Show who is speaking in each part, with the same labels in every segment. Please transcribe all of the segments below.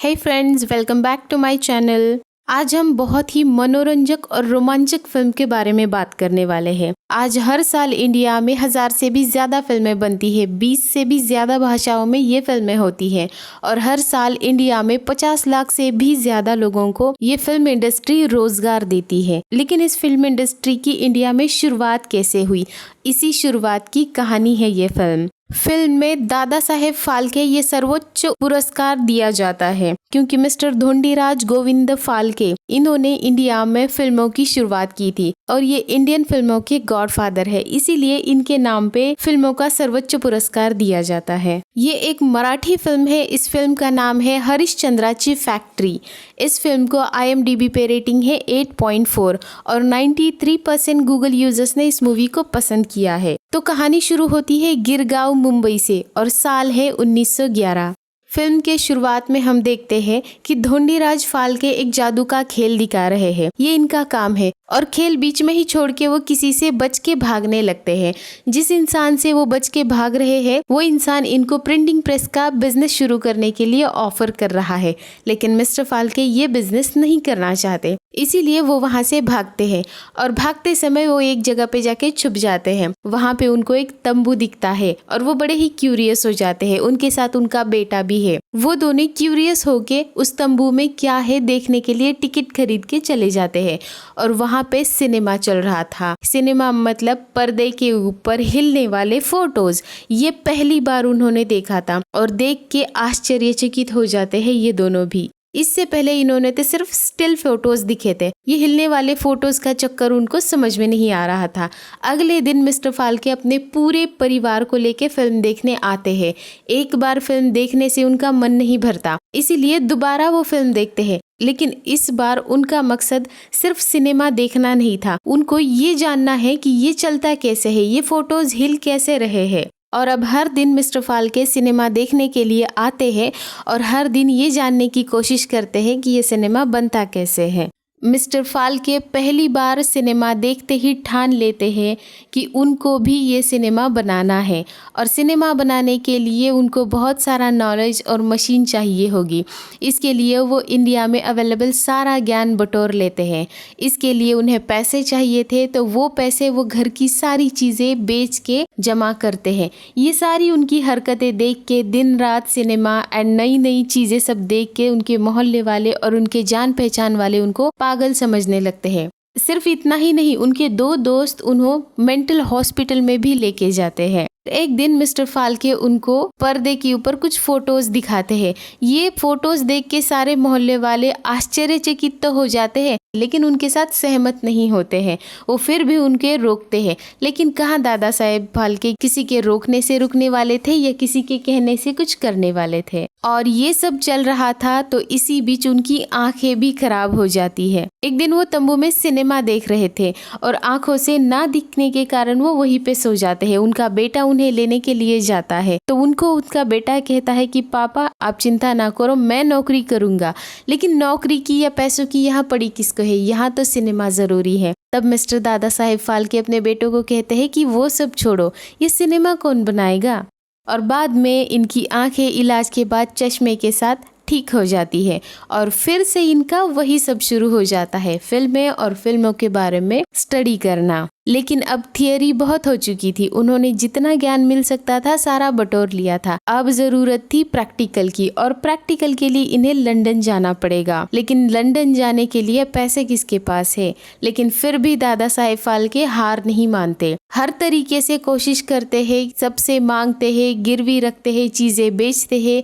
Speaker 1: Hey friends, welcome back to my channel. आज हम बहुत ही मनोरंजक और रोमांचक फिल्म के बारे में बात करने वाले हैं। आज हर साल इंडिया में 1000 से भी ज़्यादा फिल्में बनती है, 20 से भी ज़्यादा भाषाओं में ये फिल्में होती हैं और हर साल इंडिया में 50 लाख से भी ज़्यादा लोगों को ये फिल्म इंडस्ट्री रोजगार देती है। लेकिन इस फिल्म इंडस्ट्री की इंडिया में शुरुआत कैसे हुई, इसी शुरुआत की कहानी है ये फिल्म में दादा साहेब फाल्के ये सर्वोच्च पुरस्कार दिया जाता है क्योंकि मिस्टर धोंडीराज गोविंद फाल्के इन्होंने इंडिया में फिल्मों की शुरुआत की थी और ये इंडियन फिल्मों के गॉडफादर है, इसीलिए इनके नाम पे फिल्मों का सर्वोच्च पुरस्कार दिया जाता है। ये एक मराठी फिल्म है। इस फिल्म का नाम है हरिश्चंद्राची फैक्ट्री। इस फिल्म को IMDb पे रेटिंग है 8.4 और 93% गूगल यूजर्स ने इस मूवी को पसंद किया है। तो कहानी शुरू होती है गिरगांव मुंबई से और साल है 1911। फिल्म के शुरुआत में हम देखते हैं कि धोंडीराज फाल्के एक जादू का खेल दिखा रहे हैं। ये इनका काम है और खेल बीच में ही छोड़ के वो किसी से बच के भागने लगते हैं। जिस इंसान से वो बच के भाग रहे हैं वो इंसान इनको प्रिंटिंग प्रेस का बिजनेस शुरू करने के लिए ऑफर कर रहा है, लेकिन मिस्टर फाल्के ये बिजनेस नहीं करना चाहते, इसीलिए वो वहाँ से भागते हैं और भागते समय वो एक जगह पे जाके छुप जाते हैं। वहाँ पे उनको एक तंबू दिखता है और वो बड़े ही क्यूरियस हो जाते हैं। उनके साथ उनका बेटा भी है। वो दोनों क्यूरियस होके उस तंबू में क्या है देखने के लिए टिकट खरीद के चले जाते हैं और वहाँ पे सिनेमा चल रहा था। सिनेमा मतलब पर्दे के ऊपर हिलने वाले फोटोज। ये पहली बार उन्होंने देखा था और देख के आश्चर्यचकित हो जाते हैं ये दोनों भी। इससे पहले इन्होंने तो सिर्फ स्टिल फोटोज दिखे थे। ये हिलने वाले फोटोज का चक्कर उनको समझ में नहीं आ रहा था। अगले दिन मिस्टर फाल्के अपने पूरे परिवार को लेके फिल्म देखने आते हैं। एक बार फिल्म देखने से उनका मन नहीं भरता, इसीलिए दोबारा वो फिल्म देखते हैं। लेकिन इस बार उनका मकसद सिर्फ सिनेमा देखना नहीं था, उनको ये जानना है कि ये चलता कैसे है, ये फोटोज हिल कैसे रहे हैं। और अब हर दिन मिस्टर फाल्के सिनेमा देखने के लिए आते हैं और हर दिन ये जानने की कोशिश करते हैं कि ये सिनेमा बनता कैसे है। मिस्टर फाल्के पहली बार सिनेमा देखते ही ठान लेते हैं कि उनको भी ये सिनेमा बनाना है और सिनेमा बनाने के लिए उनको बहुत सारा नॉलेज और मशीन चाहिए होगी। इसके लिए वो इंडिया में अवेलेबल सारा ज्ञान बटोर लेते हैं। इसके लिए उन्हें पैसे चाहिए थे, तो वो पैसे वो घर की सारी चीज़ें बेच के जमा करते हैं। ये सारी उनकी हरकतें देख के दिन रात सिनेमा एंड नई नई चीज़ें सब देख के उनके मोहल्ले वाले और उनके जान पहचान वाले उनको पागल समझने लगते हैं। सिर्फ इतना ही नहीं, उनके 2 दोस्त उन्हें मेंटल हॉस्पिटल में भी लेके जाते हैं। एक दिन मिस्टर फाल्के उनको पर्दे के ऊपर कुछ फोटोज दिखाते हैं। ये फोटोज देख के सारे मोहल्ले वाले आश्चर्यचकित तो हो जाते हैं, लेकिन उनके साथ सहमत नहीं होते हैं। वो फिर भी उनके रोकते हैं, लेकिन कहाँ दादा साहेब फाल्के किसी के रोकने से रुकने वाले थे या किसी के कहने से कुछ करने वाले थे। और ये सब चल रहा था तो इसी बीच उनकी आंखें भी खराब हो जाती है। एक दिन वो तंबू में सिनेमा देख रहे थे और आंखों से ना दिखने के कारण वो वहीं पे सो जाते हैं। उनका बेटा उन्हें लेने के लिए जाता है तो उनको उनका बेटा कहता है कि पापा आप चिंता ना करो, मैं नौकरी करूंगा। लेकिन नौकरी की या पैसों की यहाँ पड़ी किसको है, यहाँ तो सिनेमा जरूरी है। तब मिस्टर दादा साहेब फाल्के अपने बेटों को कहते हैं कि वो सब छोड़ो, ये सिनेमा कौन बनाएगा। और बाद में इनकी आंखें इलाज के बाद चश्मे के साथ ठीक हो जाती है और फिर से इनका वही सब शुरू हो जाता है, फिल्में और फिल्मों के बारे में स्टडी करना। लेकिन अब थियरी बहुत हो चुकी थी, उन्होंने जितना ज्ञान मिल सकता था सारा बटोर लिया था। अब जरूरत थी प्रैक्टिकल की और प्रैक्टिकल के लिए इन्हें लंदन जाना पड़ेगा। लेकिन लंदन जाने के लिए पैसे किसके पास है। लेकिन फिर भी दादा साहेब फाल्के हार नहीं मानते, हर तरीके से कोशिश करते हैं, सबसे मांगते हैं, गिरवी रखते हैं, चीजें बेचते हैं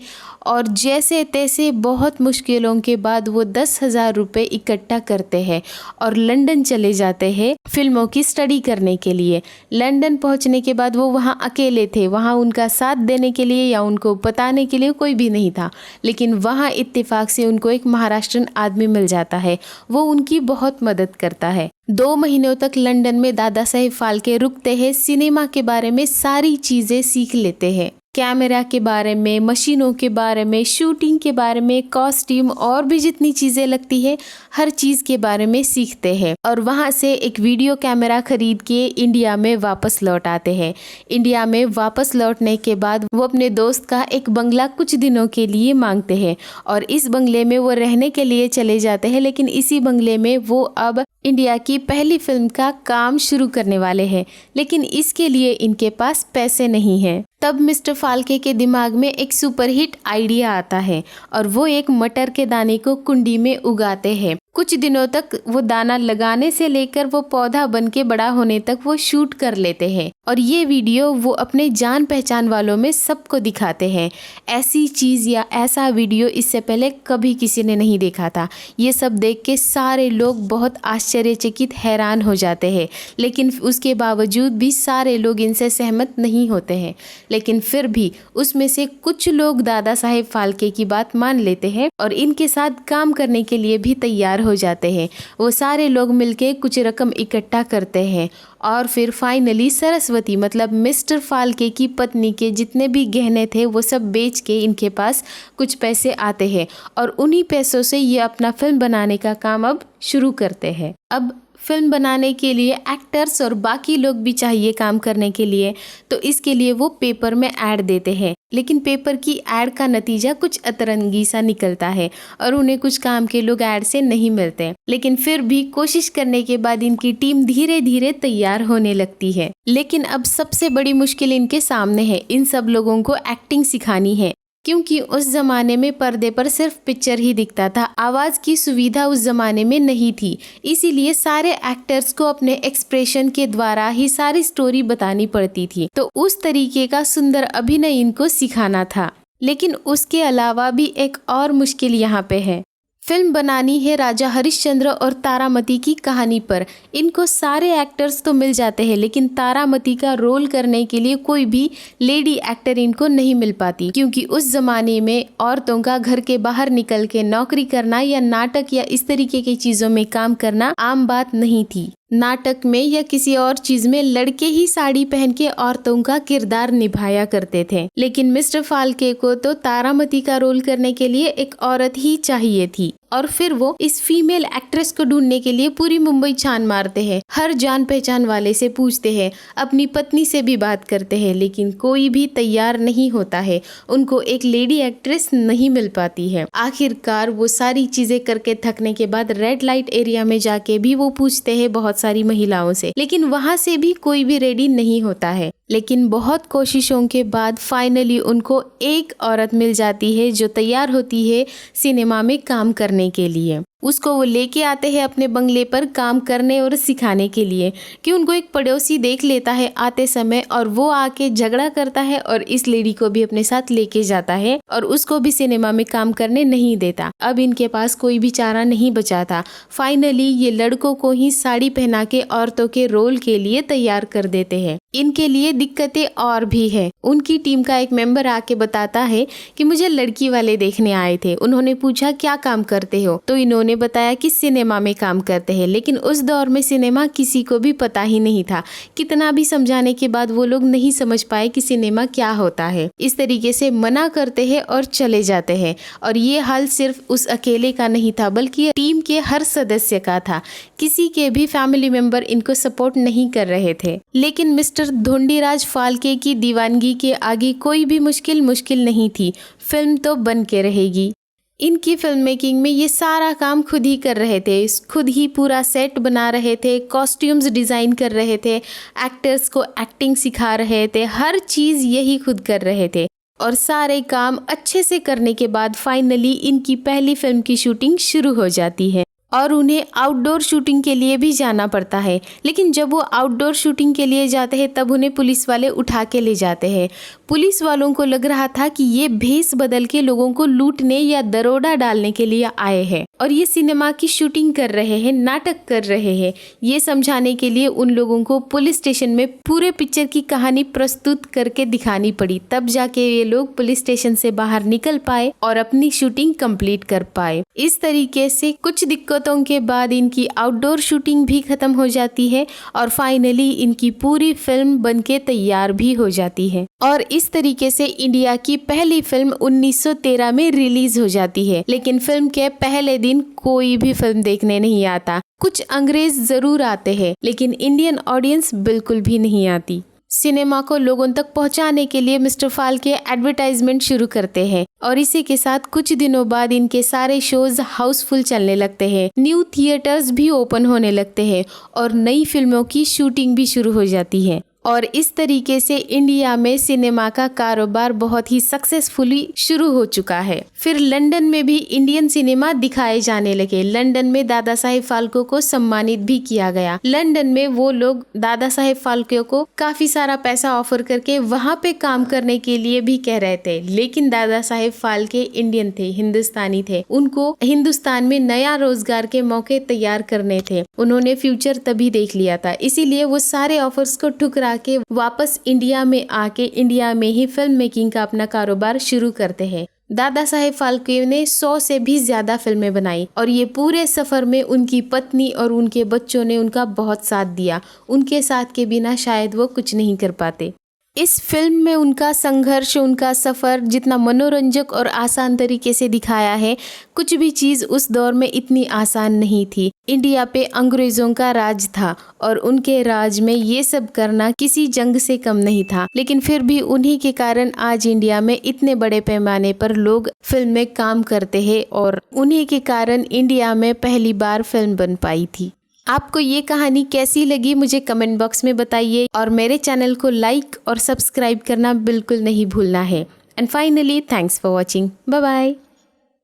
Speaker 1: और जैसे तैसे बहुत मुश्किलों के बाद वो 10,000 रुपये इकट्ठा करते हैं और लंदन चले जाते हैं फिल्मों की स्टडी करने के लिए। लंदन पहुंचने के बाद वो वहां अकेले थे, वहां उनका साथ देने के लिए या उनको बताने के लिए कोई भी नहीं था। लेकिन वहां इत्तेफाक से उनको एक महाराष्ट्रन आदमी मिल जाता है, वो उनकी बहुत मदद करता है। 2 महीनों तक लंदन में दादा साहेब फाल्के रुकते हैं, सिनेमा के बारे में सारी चीजें सीख लेते हैं। कैमरा के बारे में, मशीनों के बारे में, शूटिंग के बारे में, कॉस्ट्यूम और भी जितनी चीज़ें लगती है हर चीज़ के बारे में सीखते हैं। और वहाँ से एक वीडियो कैमरा खरीद के इंडिया में वापस लौट आते हैं। इंडिया में वापस लौटने के बाद वो अपने दोस्त का एक बंगला कुछ दिनों के लिए मांगते हैं और इस बंगले में वो रहने के लिए चले जाते हैं। लेकिन इसी बंगले में वो अब इंडिया की पहली फिल्म का काम शुरू करने वाले हैं, लेकिन इसके लिए इनके पास पैसे नहीं हैं। तब मिस्टर फाल्के के दिमाग में एक सुपरहिट आइडिया आता है और वो एक मटर के दाने को कुंडी में उगाते हैं। कुछ दिनों तक वो दाना लगाने से लेकर वो पौधा बन के बड़ा होने तक वो शूट कर लेते हैं और ये वीडियो वो अपने जान पहचान वालों में सबको दिखाते हैं। ऐसी चीज़ या ऐसा वीडियो इससे पहले कभी किसी ने नहीं देखा था। ये सब देख के सारे लोग बहुत आश्चर्यचकित हैरान हो जाते हैं, लेकिन उसके बावजूद भी सारे लोग इनसे सहमत नहीं होते हैं। लेकिन फिर भी उसमें से कुछ लोग दादा साहेब फाल्के की बात मान लेते हैं और इनके साथ काम करने के लिए भी तैयार हो जाते हैं। वो सारे लोग मिलके कुछ रकम इकट्ठा करते हैं और फिर फाइनली सरस्वती मतलब मिस्टर फाल्के की पत्नी के जितने भी गहने थे वो सब बेच के इनके पास कुछ पैसे आते हैं और उन्हीं पैसों से ये अपना फिल्म बनाने का काम अब शुरू करते हैं। अब फिल्म बनाने के लिए एक्टर्स और बाकी लोग भी चाहिए काम करने के लिए, तो इसके लिए वो पेपर में ऐड देते हैं। लेकिन पेपर की ऐड का नतीजा कुछ अतरंगी सा निकलता है और उन्हें कुछ काम के लोग ऐड से नहीं मिलते। लेकिन फिर भी कोशिश करने के बाद इनकी टीम धीरे धीरे तैयार होने लगती है। लेकिन अब सबसे बड़ी मुश्किल इनके सामने है, इन सब लोगों को एक्टिंग सिखानी है, क्योंकि उस जमाने में पर्दे पर सिर्फ पिक्चर ही दिखता था, आवाज की सुविधा उस जमाने में नहीं थी। इसीलिए सारे एक्टर्स को अपने एक्सप्रेशन के द्वारा ही सारी स्टोरी बतानी पड़ती थी। तो उस तरीके का सुंदर अभिनय इनको सिखाना था। लेकिन उसके अलावा भी एक और मुश्किल यहाँ पे है। फिल्म बनानी है राजा हरिश्चंद्र और तारामती की कहानी पर। इनको सारे एक्टर्स तो मिल जाते हैं, लेकिन तारामती का रोल करने के लिए कोई भी लेडी एक्टर इनको नहीं मिल पाती, क्योंकि उस जमाने में औरतों का घर के बाहर निकल के नौकरी करना या नाटक या इस तरीके की चीजों में काम करना आम बात नहीं थी। नाटक में या किसी और चीज में लड़के ही साड़ी पहन के औरतों का किरदार निभाया करते थे। लेकिन मिस्टर फाल्के को तो तारामती का रोल करने के लिए एक औरत ही चाहिए थी और फिर वो इस फीमेल एक्ट्रेस को ढूंढने के लिए पूरी मुंबई छान मारते हैं, हर जान पहचान वाले से पूछते हैं, अपनी पत्नी से भी बात करते हैं, लेकिन कोई भी तैयार नहीं होता है। उनको एक लेडी एक्ट्रेस नहीं मिल पाती है। आखिरकार वो सारी चीजें करके थकने के बाद रेड लाइट एरिया में जाके भी वो पूछते हैं बहुत सारी महिलाओं से, लेकिन वहां से भी कोई भी रेडी नहीं होता है। लेकिन बहुत कोशिशों के बाद फाइनली उनको एक औरत मिल जाती है जो तैयार होती है सिनेमा में काम करने के लिए। उसको वो लेके आते हैं अपने बंगले पर काम करने और सिखाने के लिए, कि उनको एक पड़ोसी देख लेता है आते समय और वो आके झगड़ा करता है और इस लेडी को भी अपने साथ लेके जाता है और उसको भी सिनेमा में काम करने नहीं देता। अब इनके पास कोई भी चारा नहीं बचा था। फाइनली ये लड़कों को ही साड़ी पहना के औरतों के रोल के लिए तैयार कर देते हैं। इनके लिए दिक्कतें और भी है। उनकी टीम का एक मेंबर आके बताता है कि मुझे लड़की वाले देखने आए थे। उन्होंने पूछा क्या काम करते हो, तो इन्होंने बताया कि सिनेमा में काम करते हैं। लेकिन उस दौर में सिनेमा किसी को भी पता ही नहीं था। कितना भी समझाने के बाद वो लोग नहीं समझ पाए कि सिनेमा क्या होता है। इस तरीके से मना करते हैं और चले जाते हैं। और ये हाल सिर्फ उस अकेले का नहीं था, बल्कि टीम के हर सदस्य का था। किसी के भी फैमिली मेंबर इनको सपोर्ट नहीं कर रहे थे। लेकिन मिस्टर धोंडीराज फाल्के की दीवानगी के आगे कोई भी मुश्किल नहीं थी। फिल्म तो बन के रहेगी। इनकी फिल्म मेकिंग में ये सारा काम खुद ही कर रहे थे, खुद ही पूरा सेट बना रहे थे, कॉस्ट्यूम्स डिज़ाइन कर रहे थे, एक्टर्स को एक्टिंग सिखा रहे थे, हर चीज़ यही खुद कर रहे थे। और सारे काम अच्छे से करने के बाद फाइनली इनकी पहली फिल्म की शूटिंग शुरू हो जाती है और उन्हें आउटडोर शूटिंग के लिए भी जाना पड़ता है। लेकिन जब वो आउटडोर शूटिंग के लिए जाते हैं तब उन्हें पुलिस वाले उठा के ले जाते हैं। पुलिस वालों को लग रहा था कि ये भेस बदल के लोगों को लूटने या दरोड़ा डालने के लिए आए हैं और ये सिनेमा की शूटिंग कर रहे हैं, नाटक कर रहे हैं। ये समझाने के लिए उन लोगों को पुलिस स्टेशन में पूरे पिक्चर की कहानी प्रस्तुत करके दिखानी पड़ी, तब जाके ये लोग पुलिस स्टेशन से बाहर निकल पाए और अपनी शूटिंग कंप्लीट कर पाए। इस तरीके से कुछ दिक्कत मुसीबतों के बाद इनकी आउटडोर शूटिंग भी खत्म हो जाती है और फाइनली इनकी पूरी फिल्म बनके तैयार भी हो जाती है और इस तरीके से इंडिया की पहली फिल्म 1913 में रिलीज हो जाती है। लेकिन फिल्म के पहले दिन कोई भी फिल्म देखने नहीं आता। कुछ अंग्रेज जरूर आते हैं लेकिन इंडियन ऑडियंस बिल्कुल भी नहीं आती। सिनेमा को लोगों तक पहुंचाने के लिए मिस्टर फाल्के एडवर्टाइजमेंट शुरू करते हैं और इसी के साथ कुछ दिनों बाद इनके सारे शोज हाउसफुल चलने लगते हैं, न्यू थिएटर्स भी ओपन होने लगते हैं और नई फिल्मों की शूटिंग भी शुरू हो जाती है और इस तरीके से इंडिया में सिनेमा का कारोबार बहुत ही सक्सेसफुली शुरू हो चुका है। फिर लंदन में भी इंडियन सिनेमा दिखाए जाने लगे। लंदन में दादा साहेब फाल्के को सम्मानित भी किया गया। लंदन में वो लोग दादा साहेब फाल्के को काफी सारा पैसा ऑफर करके वहाँ पे काम करने के लिए भी कह रहे थे, लेकिन दादा साहेब फाल्के इंडियन थे, हिंदुस्तानी थे। उनको हिंदुस्तान में नया रोजगार के मौके तैयार करने थे। उन्होंने फ्यूचर तभी देख लिया था, इसीलिए वो सारे ऑफर्स को ठुकरा के वापस इंडिया में आके इंडिया में ही फिल्म मेकिंग का अपना कारोबार शुरू करते हैं। दादा साहेब फाल्के ने 100 से भी ज्यादा फिल्में बनाई और ये पूरे सफर में उनकी पत्नी और उनके बच्चों ने उनका बहुत साथ दिया। उनके साथ के बिना शायद वो कुछ नहीं कर पाते। इस फिल्म में उनका संघर्ष, उनका सफ़र जितना मनोरंजक और आसान तरीके से दिखाया है, कुछ भी चीज़ उस दौर में इतनी आसान नहीं थी। इंडिया पे अंग्रेज़ों का राज था और उनके राज में ये सब करना किसी जंग से कम नहीं था, लेकिन फिर भी उन्हीं के कारण आज इंडिया में इतने बड़े पैमाने पर लोग फिल्म में काम करते हैं और उन्हीं के कारण इंडिया में पहली बार फिल्म बन पाई थी। आपको ये कहानी कैसी लगी मुझे कमेंट बॉक्स में बताइए और मेरे चैनल को लाइक और सब्सक्राइब करना बिल्कुल नहीं भूलना है। And finally thanks for watching. Bye bye.